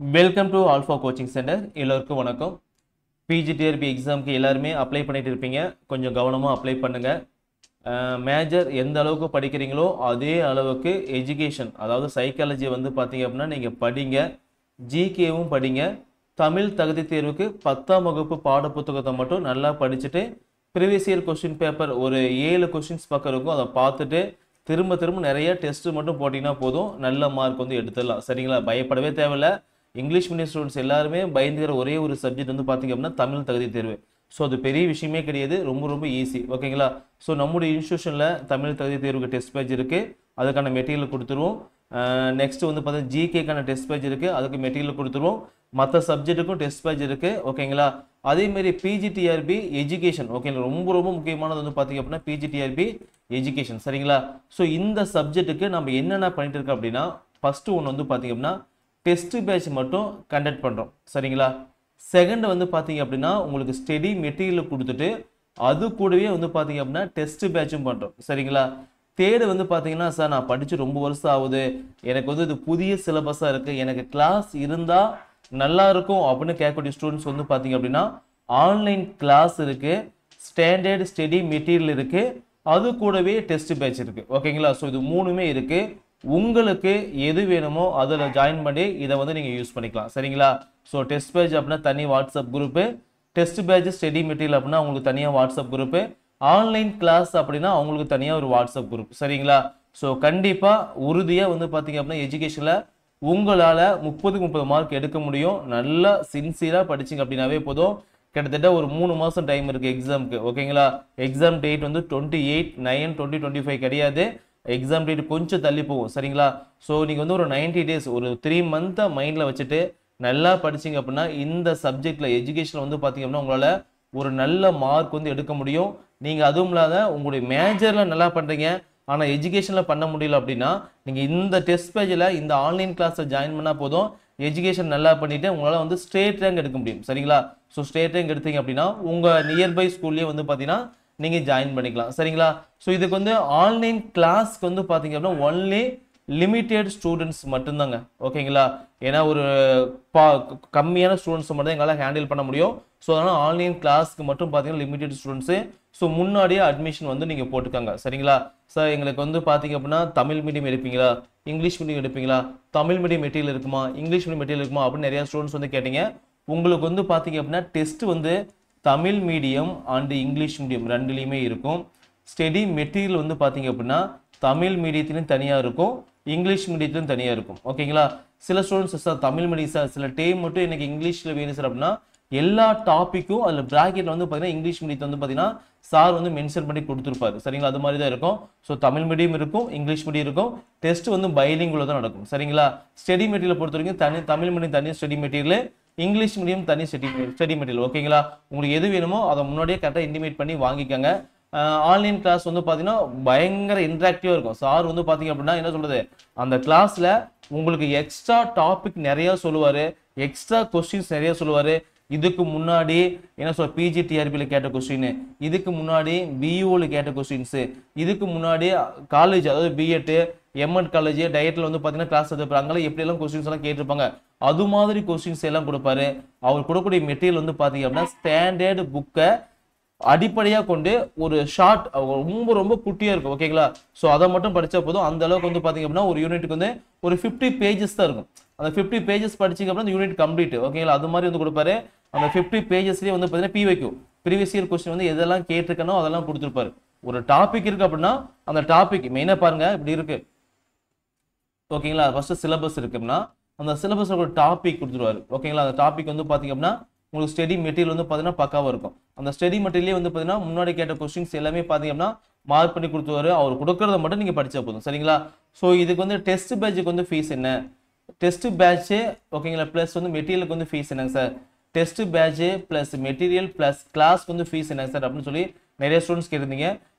Welcome to alpha coaching centre. எல்லோருக்கும் வணக்கம். PGTRB எக்ஸாமுக்கு எல்லாருமே அப்ளை பண்ணிட்டு இருப்பீங்க. கொஞ்சம் கவனமாக அப்ளை பண்ணுங்கள். மேஜர் எந்த அளவுக்கு படிக்கிறீங்களோ அதே அளவுக்கு எஜுகேஷன், அதாவது சைக்காலஜி வந்து பார்த்தீங்க அப்படின்னா நீங்கள் படிங்க. ஜிகேவும் படிங்க. தமிழ் தகுதி தேர்வுக்கு 10ஆம் வகுப்பு பாடப்புத்தகத்தை மட்டும் நல்லா படிச்சுட்டு ப்ரீவியஸ் இயர் கொஸ்டின் பேப்பர் ஒரு 7 கொஸ்டின்ஸ் பக்கம் இருக்கும், அதை பார்த்துட்டு திரும்ப திரும்ப நிறைய டெஸ்ட்டு மட்டும் போட்டிங்கன்னா போதும், நல்ல மார்க் வந்து எடுத்துடலாம். சரிங்களா? பயப்படவே தேவையில்லை. இங்கிலீஷ் மீடியம் ஸ்டூடெண்ட்ஸ் எல்லாருமே பயந்துக்கிற ஒரே ஒரு சப்ஜெக்ட் வந்து பார்த்தீங்க அப்படின்னா தமிழ் தகுதி தேர்வு. ஸோ அது பெரிய விஷயமே கிடையாது, ரொம்ப ரொம்ப ஈஸி. ஓகேங்களா? ஸோ நம்முடைய இன்ஸ்டியூஷனில் தமிழ் தகுதி தேர்வுக்கு டெஸ்ட் பேஜ் இருக்குது, அதுக்கான மெட்டீரியல் கொடுத்துருவோம். நெக்ஸ்ட் வந்து பார்த்தீங்கன்னா ஜிகேக்கான டெஸ்ட் பேஜ் இருக்குது, அதுக்கு மெட்டீரியல் கொடுத்துருவோம். மற்ற சப்ஜெக்ட்டுக்கும் டெஸ்ட் பேஜ் இருக்குது. ஓகேங்களா? அதேமாரி பிஜிடிஆர்பி எஜுகேஷன், ஓகேங்களா, ரொம்ப ரொம்ப முக்கியமானது வந்து பார்த்தீங்க அப்படின்னா பிஜிடிஆர்பி எஜுகேஷன். சரிங்களா? ஸோ இந்த சப்ஜெக்ட்டுக்கு நம்ம என்னென்ன பண்ணிட்டு இருக்கோம் அப்படின்னா, ஃபஸ்ட்டு ஒன்று வந்து பார்த்தீங்க அப்படின்னா டெஸ்ட் பேட்ச் மட்டும் கண்டக்ட் பண்ணுறோம். சரிங்களா? செகண்ட் வந்து பார்த்தீங்க அப்படின்னா உங்களுக்கு ஸ்டடி மெட்டீரியல் கொடுத்துட்டு அது கூடவே வந்து பார்த்தீங்க அப்படின்னா டெஸ்ட் பேட்சும் பண்ணுறோம். சரிங்களா? தேர்டு வந்து பார்த்தீங்கன்னா, சார் நான் படித்து ரொம்ப வருஷம் ஆகுது, எனக்கு வந்து இது புதிய சிலபஸாக இருக்குது, எனக்கு கிளாஸ் இருந்தால் நல்லா இருக்கும் அப்படின்னு கேட்கக்கூடிய ஸ்டூடெண்ட்ஸ் வந்து பார்த்தீங்க அப்படின்னா ஆன்லைன் கிளாஸ் இருக்குது, ஸ்டாண்டர்ட் ஸ்டடி மெட்டீரியல் இருக்குது, அது கூடவே டெஸ்ட் பேட்ச் இருக்குது. ஓகேங்களா? ஸோ இது மூணுமே இருக்குது. உங்களுக்கு எது வேணுமோ அதில் ஜாயின் பண்ணி இதை வந்து நீங்கள் யூஸ் பண்ணிக்கலாம். சரிங்களா? ஸோ டெஸ்ட் பேட்ச் அப்படின்னா தனி WhatsApp group, test batch study material அப்படின்னா உங்களுக்கு தனியாக வாட்ஸ்அப் குரூப்பு, ஆன்லைன் கிளாஸ் அப்படின்னா அவங்களுக்கு தனியாக ஒரு வாட்ஸ்அப் குரூப். சரிங்களா? ஸோ கண்டிப்பாக உறுதியாக வந்து பார்த்தீங்க அப்படின்னா எஜுகேஷனில் உங்களால் 30 மார்க் எடுக்க முடியும். நல்லா சின்சியராக படிச்சிங்க அப்படின்னாவே போதும். கிட்டத்தட்ட ஒரு 3 மாதம் டைம் இருக்குது எக்ஸாமுக்கு. ஓகேங்களா? எக்ஸாம் டேட் வந்து 28/9/2025 கிடையாது, எக்ஸாம் டேட் கொஞ்சம் தள்ளி போகும். சரிங்களா? ஸோ நீங்கள் வந்து ஒரு 90 டேஸ், ஒரு 3 மந்த்தை மைண்டில் வச்சுட்டு நல்லா படிச்சிங்க அப்படின்னா இந்த சப்ஜெக்டில் எஜுகேஷனில் வந்து பார்த்தீங்க அப்படின்னா உங்களால் ஒரு நல்ல மார்க் வந்து எடுக்க முடியும். நீங்கள் அதுவும் இல்லாத உங்களுடைய மேஜரில் நல்லா பண்ணுறீங்க, ஆனால் எஜுகேஷனில் பண்ண முடியல அப்படின்னா நீங்கள் இந்த டெஸ்ட் பேஜில் இந்த ஆன்லைன் கிளாஸில் ஜாயின் பண்ணால் போதும், எஜுகேஷன் நல்லா பண்ணிவிட்டு உங்களால் வந்து ஸ்டேட் ரேங்க் எடுக்க முடியும். சரிங்களா? ஸோ ஸ்டேட் ரேங்க் எடுத்தீங்க அப்படின்னா உங்கள் நியர்பை ஸ்கூல்லேயே வந்து பார்த்தீங்கன்னா நீங்கள் ஜாயின் பண்ணிக்கலாம். சரிங்களா? ஸோ இதுக்கு வந்து ஆன்லைன் கிளாஸ்க்கு வந்து பார்த்தீங்க அப்படின்னா ஒன்லி லிமிட்டெட் ஸ்டூடெண்ட்ஸ் மட்டும்தாங்க. ஓகேங்களா? ஏன்னா ஒரு கம்மியான ஸ்டூடெண்ட்ஸ் மட்டும் தான் எங்களால் ஹேண்டில் பண்ண முடியும். ஸோ அதனால் ஆன்லைன் கிளாஸ்க்கு மட்டும் பார்த்தீங்கன்னா லிமிட்டெட் ஸ்டூடெண்ட்ஸு. ஸோ முன்னாடியே அட்மிஷன் வந்து நீங்கள் போட்டுக்கோங்க. சரிங்களா? சார் எங்களுக்கு வந்து பார்த்தீங்க அப்படின்னா தமிழ் மீடியம் எடுப்பீங்களா, இங்கிலீஷ் மீடியம் எடுப்பீங்களா, தமிழ் மீடியம் மெட்டீரியல் இருக்குமா, இங்கிலீஷ் மீடியம் மெட்டீரியல் இருக்குமா அப்படின்னு நிறையா ஸ்டூடெண்ட்ஸ் வந்து கேட்டீங்க. உங்களுக்கு வந்து பார்த்தீங்க அப்படின்னா டெஸ்ட் வந்து Tamil medium and English medium ரெண்டுலேயுமே இருக்கும். ஸ்டடி மெட்டீரியல் வந்து பார்த்தீங்க அப்படின்னா தமிழ் மீடியத்திலும் தனியாக இருக்கும், இங்கிலீஷ் மீடியத்திலும் தனியாக இருக்கும். ஓகேங்களா? சில students sir Tamil medium sir சில டைம் மட்டும் எனக்கு இங்கிலீஷில் வேணும் சார் அப்படின்னா எல்லா டாப்பிக்கும் அதில் ப்ராக்கெட்டில் வந்து பார்த்தீங்கன்னா இங்கிலீஷ் மீடியத்தை வந்து பார்த்தீங்கன்னா சார் வந்து மென்ஷன் பண்ணி கொடுத்துருப்பாரு. சரிங்களா? அது மாதிரி தான் இருக்கும். ஸோ தமிழ் மீடியம் இருக்கும், இங்கிலீஷ் மீடியம் இருக்கும். டெஸ்ட் வந்து பைலிங்குள்ள தான் நடக்கும். சரிங்களா? ஸ்டடி மெட்டீரியல் பொறுத்த வரைக்கும் தமிழ் மீடியம் தனி ஸ்டடி மெட்டீரியல், இங்கிலீஷ் மீடியம் தனி ஸ்டடி மெட்டீரியல். ஓகேங்களா? உங்களுக்கு எது வேணுமோ அதை முன்னாடியே கரெக்டாக இன்டிமேட் பண்ணி வாங்கிக்கோங்க. ஆன்லைன் கிளாஸ் வந்து பார்த்தீங்கன்னா பயங்கர இன்ட்ராக்டிவாக இருக்கும். சார் வந்து பார்த்தீங்க அப்படின்னா என்ன சொல்கிறது, அந்த கிளாஸில் உங்களுக்கு எக்ஸ்ட்ரா டாபிக் நிறையா சொல்லுவார், எக்ஸ்ட்ரா கொஸ்டின்ஸ் நிறையா சொல்லுவார். இதுக்கு முன்னாடி என்ன சொல்ல பிஜிடிஆர்பியில் கேட்ட கொஸ்டின், இதுக்கு முன்னாடி பியூவில் கேட்ட கொஸ்டின்ஸு, இதுக்கு முன்னாடி காலேஜ் அதாவது பிஎட் எம்எட் காலேஜ் டயட்டில் வந்து பார்த்தீங்கன்னா கிளாஸ் எடுத்துப்பாங்க, எப்படியெல்லாம் கொஸ்டின்ஸ் எல்லாம் கேட்டிருப்பாங்க அது மாதிரி கொஸ்டின்ஸ் எல்லாம் கொடுப்பாரு. அவர் கொடுக்கக்கூடிய மெட்டீரியல் வந்து பார்த்தீங்க அப்படின்னா ஸ்டாண்டர்டு புக்கை அடிப்படையாக கொண்டு ஒரு ஷார்ட் ரொம்ப ரொம்ப குட்டியாக இருக்கும். ஓகேங்களா? ஸோ அதை மட்டும் படித்தா போதும். அந்த அளவுக்கு வந்து பார்த்தீங்க அப்படின்னா ஒரு யூனிட்டுக்கு வந்து ஒரு 50 பேஜஸ் தான் இருக்கும். அந்த 50 பேஜஸ் படிச்சிங்க அப்படின்னா யூனிட் கம்ப்ளீட். ஓகேங்களா? அது மாதிரி வந்து கொடுப்பாரு. அந்த 50 பேஜஸ்லேயே வந்து பார்த்தீங்கன்னா பிவைக்யூ ப்ரீவியஸ் இயர் கொஸ்டின் வந்து எதெல்லாம் கேட்டிருக்கனோ அதெல்லாம் கொடுத்துருப்பாரு. ஒரு டாபிக் இருக்குது அப்படின்னா அந்த டாபிக் மெயினாக பாருங்கள் இப்படி இருக்குது. ஓகேங்களா? ஃபஸ்ட்டு சிலபஸ் இருக்குன்னா அந்த சிலபஸ் ஒரு டாபிக் கொடுத்துருவாரு. ஓகேங்களா? அந்த டாபிக் வந்து பார்த்தீங்க அப்படின்னா உங்களுக்கு ஸ்டடி மெட்டீரியல் வந்து பார்த்தீங்கன்னா பக்காவாக இருக்கும். அந்த ஸ்டடி மெட்டீரியலே வந்து பார்த்தீங்கன்னா முன்னாடி கேட்ட கொஸ்டின்ஸ் எல்லாமே பார்த்தீங்க அப்படின்னா மார்க் பண்ணி கொடுத்துருவாரு. அவர் கொடுக்கறத மட்டும் நீங்கள் படித்தா போதும். சரிங்களா? ஸோ இதுக்கு வந்து டெஸ்ட் பேட்சுக்கு வந்து ஃபீஸ் என்ன, டெஸ்ட் பேட்ச்சு ஓகேங்களா ப்ளஸ் வந்து மெட்டீரியலுக்கு வந்து ஃபீஸ் என்னங்க sir, test patch plus material plus கிளாஸ்க்கு வந்து ஃபீஸ் என்னங்க சார் அப்படின்னு சொல்லி நிறைய ஸ்டூடெண்ட்ஸ் கேட்டிருந்தீங்க.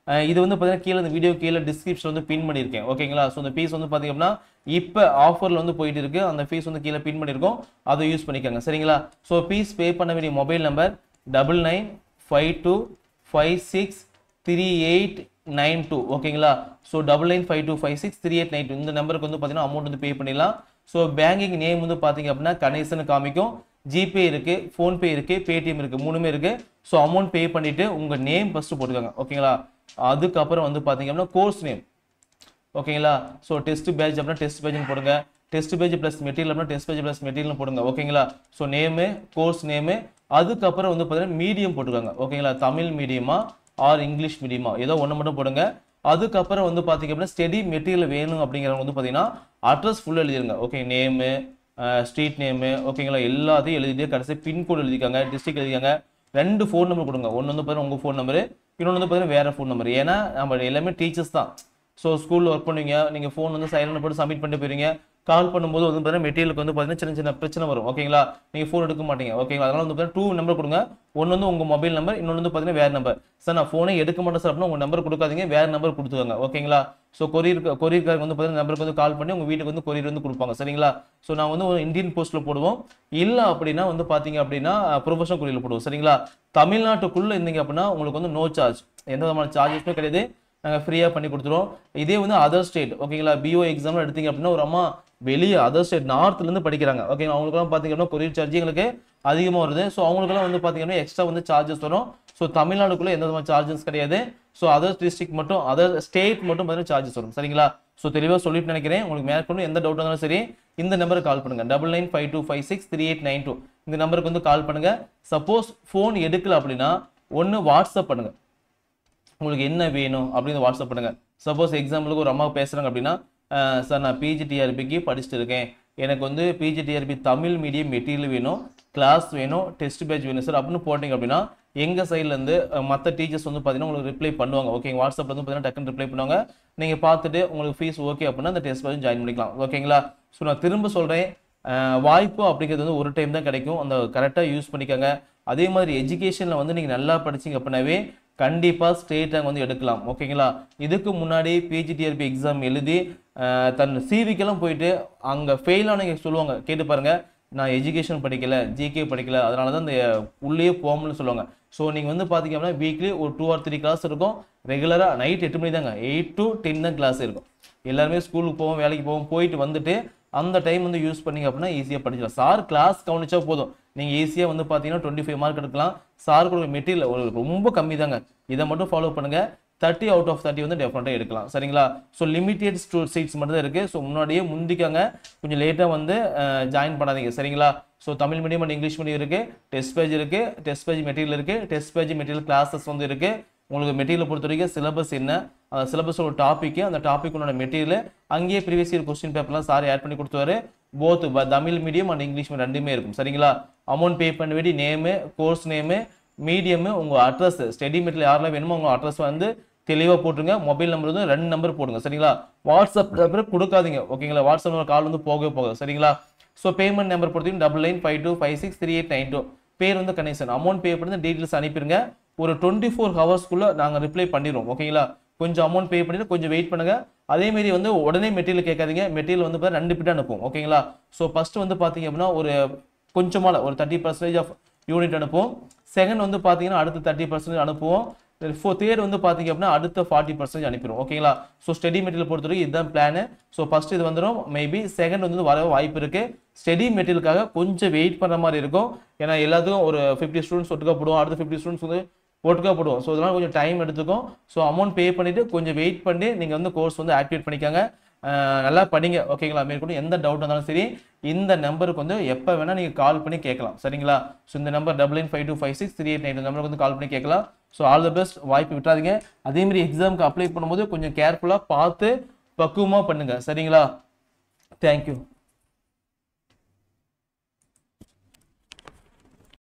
இது வந்து பார்த்தீங்கன்னா கீழே இந்த வீடியோ கீழே டிஸ்கிரிப்ஷன் வந்து பின் பண்ணியிருக்கேன். ஓகேங்களா? ஸோ அந்த ஃபீஸ் வந்து பார்த்தீங்க அப்படின்னா இப்போ ஆஃபரில் வந்து போயிட்டு இருக்கு, அந்த ஃபீஸ் வந்து கீழே பின் பண்ணியிருக்கோம், அதை யூஸ் பண்ணிக்கோங்க. சரிங்களா? ஸோ ஃபீஸ் பே பண்ண வேண்டிய மொபைல் நம்பர் 9952563892. ஓகேங்களா? ஸோ 9952563892 இந்த நம்பருக்கு வந்து பார்த்தீங்கன்னா அமௌண்ட் வந்து பே பண்ணிடலாம். ஸோ பேங்கிங் நேம் வந்து பார்த்தீங்க அப்படின்னா கணேசன் காமிக்கும். ஜிபே இருக்கு, ஃபோன்பே இருக்கு, பேடிஎம் இருக்கு, மூணுமே இருக்கு. ஸோ அமௌண்ட் பே பண்ணிட்டு உங்க நேம் ஃபர்ஸ்ட் போட்டுக்கோங்க. ஓகேங்களா? அதுக்கப்புறம் வந்து பார்த்தீங்க அப்படின்னா கோர்ஸ் நேம். ஓகேங்களா? ஸோ டெஸ்ட் பேட்ச் அப்படின்னா டெஸ்ட் பேட்ச்னு போடுங்க. டெஸ்ட் பேஜ் ப்ளஸ் மெட்டீரியல் அப்படின்னா டெஸ்ட் பேஜ் ப்ளஸ் மெட்டீரியல் போடுங்க. ஓகேங்களா? ஸோ நேமு, கோர்ஸ் நேமு, அதுக்கப்புறம் வந்து பார்த்தீங்கன்னா மீடியம் போட்டுக்கோங்க. ஓகேங்களா? தமிழ் மீடியமா ஆர் இங்கிலீஷ் மீடியமா ஏதோ ஒன்று மட்டும் போடுங்க. அதுக்கப்புறம் வந்து பார்த்தீங்க அப்படின்னா ஸ்டடி மெட்டீரியல் வேணும் அப்படிங்கிறவங்க வந்து பார்த்தீங்கன்னா அட்ரஸ் ஃபுல்லாக எழுதிருங்க. ஓகே, நேமு, ஸ்ட்ரீட் நேமு, ஓகேங்களா? எல்லாத்தையும் எழுதிட்டு கடைசி பின்கோடு எழுதிக்காங்க, டிஸ்ட்ரிக்ட் எழுதிக்காங்க. 2 ஃபோன் நம்பர் கொடுங்க. ஒன்று வந்து பார்த்தீங்கன்னா உங்கள் ஃபோன் நம்பரு, இன்னொன்று வந்து பார்த்தீங்கன்னா வேறு ஃபோன் நம்பர். ஏன்னா நம்ம எல்லாமே டீச்சர்ஸ் தான். ஸோ ஸ்கூலில் ஒர்க் பண்ணுவீங்க, நீங்கள் ஃபோன் வந்து சைலண்ட் போட்டு சப்மிட் பண்ணிட்டு போயிருங்க. கால் பண்ணும்போது வந்து பார்த்தீங்கன்னா மெட்டீரியலுக்கு வந்து பார்த்தீங்கன்னா சின்ன சின்ன பிரச்சனை வரும். ஓகேங்களா? நீங்கள் ஃபோன் எடுக்க மாட்டீங்க. ஓகேங்களா? அதனால வந்து பார்த்தீங்கன்னா 2 நம்பர் கொடுங்க. ஒன்று வந்து உங்கள் மொபைல் நம்பர், இன்னொன்று வந்து பார்த்தீங்கன்னா வேறு நம்பர். சார் நான் ஃபோனே எடுக்க மாட்டேன் சார் அப்படின்னா உங்கள் நம்பர் கொடுக்காதீங்க, வேறு நம்பர் கொடுத்துக்கோங்க. ஓகேங்களா? ஸோ கொரியர்காரங்க வந்து பார்த்தீங்கன்னா நம்பருக்கு வந்து கால் பண்ணி உங்கள் வீட்டுக்கு வந்து கொரியர் வந்து கொடுப்பாங்க. சரிங்களா? ஸோ நான் வந்து ஒரு இந்தியன் போஸ்ட்டில் போடுவோம். இல்லை அப்படின்னா வந்து பார்த்தீங்க அப்படின்னா ப்ரொஃபஷனல் கொரியரில் போடுவோம். சரிங்களா? தமிழ்நாட்டுக்குள்ளே இருந்தீங்க அப்படின்னா உங்களுக்கு வந்து நோ சார்ஜ், எந்த விதமான சார்ஜஸுமே கிடையாது. நாங்கள் ஃப்ரீயாக பண்ணி கொடுத்துருவோம். இதே வந்து அதர் ஸ்டேட், ஓகேங்களா? பிஓ எக்ஸாமில் எடுத்தீங்க அப்படின்னா ஒரு அம்மா வெளியே அதர் ஸ்டேட் நார்த்லேருந்து படிக்கிறாங்க. ஓகேங்களா? அவங்களுக்குலாம் பார்த்தீங்க அப்படின்னா கொரியர் சார்ஜ் எங்களுக்கு அதிகமாக வருது. ஸோ அவங்களுக்குலாம் வந்து பார்த்தீங்கன்னா எக்ஸ்ட்ரா வந்து சார்ஜஸ் வரும். ஸோ தமிழ்நாடுக்குள்ளே எந்த விதமான சார்ஜஸ் கிடையாது. ஸோ அதர் டிஸ்ட்ரிக்ட் மட்டும், அதர் ஸ்டேட் மட்டும் பார்த்தீங்கன்னா சார்ஜஸ் வரும். சரிங்களா? ஸோ தெளிவாக சொல்லிட்டு நினைக்கிறேன். உங்களுக்கு மேற்கொண்டு எந்த டவுட் இருந்தாலும் சரி இந்த நம்பருக்கு கால் பண்ணுங்க. 9952563892 இந்த நம்பருக்கு வந்து கால் பண்ணுங்க. சப்போஸ் ஃபோன் எடுக்கல அப்படின்னா ஒன்று வாட்ஸ்அப் பண்ணுங்க, உங்களுக்கு என்ன வேணும் அப்படின்னு வாட்ஸ்அப் பண்ணுங்க. சப்போஸ் எக்ஸாம்பிளுக்கு ஒரு அம்மா பேசுறாங்க அப்படின்னா, சார் நான் பிஜிடிஆர்பிக்கு படிச்சுட்டு இருக்கேன், எனக்கு வந்து பிஜிடிஆர்பி தமிழ் மீடியம் மெட்டீரியல் வேணும், கிளாஸ் வேணும், டெஸ்ட் பேட்ச் வேணும் சார் அப்படின்னு போட்டிங்க அப்படின்னா எங்கள் சைட்லேருந்து மற்ற டீச்சர்ஸ் வந்து பார்த்தீங்கன்னா உங்களுக்கு ரிப்ளை பண்ணுவாங்க. ஓகேங்க, வாட்ஸ்அப்பில் வந்து பார்த்தீங்கன்னா டக்குன்னு ரிப்ளை பண்ணுவாங்க. நீங்கள் பார்த்துட்டு உங்களுக்கு ஃபீஸ் ஓகே அப்படின்னா அந்த டெஸ்ட் பேட்ச் ஜாயின் பண்ணிக்கலாம். ஓகேங்களா? ஸோ நான் திரும்ப சொல்கிறேன், வாய்ப்பு அப்படிங்கிறது வந்து ஒரு டைம் தான் கிடைக்கும். அந்த கரெக்டாக யூஸ் பண்ணிக்கோங்க. அதே மாதிரி எஜுகேஷனில் வந்து நீங்கள் நல்லா படிச்சிங்க அப்படின்னாவே கண்டிப்பாக ஸ்டேட் ரேங்க் வந்து எடுக்கலாம். ஓகேங்களா? இதுக்கு முன்னாடி பிஜிடிஆர்பி எக்ஸாம் எழுதி தன் சிவிக்கெல்லாம் போயிட்டு அங்கே ஃபெயில் ஆனவங்க சொல்லுவாங்க, கேட்டு பாருங்கள், நான் எஜுகேஷன் படிக்கலை, ஜிகே படிக்கலை, அதனால தான் இந்த உள்ளே போகணும்னு சொல்லுவாங்க. ஸோ நீங்கள் வந்து பார்த்தீங்க அப்படின்னா வீக்லி ஒரு 2 or 3 கிளாஸ் இருக்கும். ரெகுலராக நைட் 8 மணி தாங்க, 8 to 10 தான் கிளாஸ் இருக்கும். எல்லாருமே ஸ்கூலுக்கு போவோம், வேலைக்கு போவோம், போயிட்டு வந்துட்டு அந்த டைம் வந்து யூஸ் பண்ணிங்க அப்படின்னா ஈஸியாக படிச்சிடலாம். சார் கிளாஸ் கவனிச்சா போதும், நீங்கள் ஈஸியாக வந்து பார்த்தீங்கன்னா 25 மார்க் எடுக்கலாம். சார் கொடுக்குற மெட்டீரியல் ஒரு ரொம்ப கம்மி தாங்க. இதை மட்டும் ஃபாலோ பண்ணுங்கள். 30 out of 30 வந்து டெஃபினட்டாக எடுக்கலாம். சரிங்களா? ஸோ லிமிட்டெட் சீட்ஸ் மட்டும் தான் இருக்குது. ஸோ முன்னாடியே முந்திக்காங்க, கொஞ்சம் லேட்டாக வந்து ஜாயின் பண்ணாதீங்க. சரிங்களா? So Tamil medium and English medium இருக்குது, டெஸ்ட் பேஜ் இருக்குது, டெஸ்ட் பேஜ் மெட்டீரியல் இருக்குது, டெஸ்ட் பேஜ் மெட்டீரியல் கிளாஸஸ் வந்து இருக்குது. உங்களுக்கு மெட்டீரியல் பொறுத்த வரைக்கும் சிலபஸ் என்ன, அந்த சிலபஸோட டாப்பிக்கு, அந்த டாபிக் உன்னோட மெட்டீரியல் அங்கேயே ப்ரீவியஸ் இயர் கொஸ்டின் பேப்பர்லாம் சார் ஆட் பண்ணி கொடுத்துருவாரு. Both Tamil medium and English medium ரெண்டுமே இருக்கும். சரிங்களா? அமௌண்ட் பே பண்ண வேண்டிய நேமு, கோர்ஸ் நேமு, மீடியமு, உங்கள் அட்ரஸ், ஸ்டடி மெட்டீரியல் யாரெல்லாம் வேணுமோ உங்கள் அட்ரஸ் வந்து தெளிவாக போட்டுருங்க. மொபைல் நம்பர் வந்து 2 நம்பர் போடுங்க. சரிங்களா? வாட்ஸ்அப் நம்பர் கொடுக்காதீங்க. ஓகேங்களா? வாட்ஸ்அப் நம்பர் கால் வந்து போகவே போகுது. சரிங்களா? ஸோ பேமெண்ட் நம்பர் பொறுத்தவரைக்கும் 9952563892. பேர் வந்து கணேசன். அமௌண்ட் பே பண்ணி டீட்டெயில்ஸ் அனுப்பிடுங்க. ஒரு 24 ஹவர்ஸ்க்குள்ளே நாங்கள் ரிப்ளை பண்ணிடுவோம். ஓகேங்களா? கொஞ்சம் அமௌண்ட் பே பண்ணிட்டு கொஞ்சம் வெயிட் பண்ணுங்க. அதேமாரி வந்து உடனே மெட்டீரியல் கேட்காதீங்க. மெட்டீரியல் வந்து 2 பிட் அனுப்புவோம். ஓகேங்களா? ஸோ ஃபர்ஸ்ட் வந்து பார்த்தீங்க அப்படின்னா ஒரு கொஞ்சமாக ஒரு 30% ஆஃப் யூனிட் அனுப்புவோம். செகண்ட் வந்து பார்த்தீங்கன்னா அடுத்த 30% அனுப்புவோம். தேர்ட் வந்து பார்த்தீங்க அப்படின்னா அடுத்த 40% அனுப்பிடுவோம். ஓகேங்களா? ஸோ ஸ்டடி மெட்டீரியல் பொறுத்தவரைக்கும் இதுதான் பிளானு. ஸோ ஃபர்ஸ்ட் இது வந்துடும், மேபி செகண்ட் வந்து வர வாய்ப்பு இருக்கு. ஸ்டடி மெட்டீரியலுக்காக கொஞ்சம் வெயிட் பண்ணுற மாதிரி இருக்கும். ஏன்னா எல்லாத்துக்கும் ஒரு 50 ஸ்டூடெண்ட்ஸ் ஒட்டுக்கா போடுவோம், அடுத்த 50 ஸ்டூடெண்ட்ஸ் வந்து ஒட்டுக்கா போடுவோம். ஸோ இதெல்லாம் கொஞ்சம் டைம் எடுத்துக்கும். ஸோ அமௌண்ட் பே பண்ணிட்டு கொஞ்சம் வெயிட் பண்ணி நீங்கள் வந்து கோர்ஸ் வந்து ஆக்டிவேட் பண்ணிக்காங்க. நல்லா படிங்க. ஓகேங்களா? மேற்கொண்டு எந்த டவுட் இருந்தாலும் சரி இந்த நம்பருக்கு வந்து எப்போ வேணால் நீங்கள் கால் பண்ணி கேட்கலாம். சரிங்களா? ஸோ இந்த நம்பர் 9952563892 நம்பருக்கு வந்து கால் பண்ணி கேட்கலாம். So all the best. வாய்ப்பு விட்டுறாதீங்க. அதேமாதிரி எக்ஸாமுக்கு அப்ளை பண்ணும்போது கொஞ்சம் கேர்ஃபுல்லாக பார்த்து பக்குவமாக பண்ணுங்கள். சரிங்களா? தேங்க்யூ.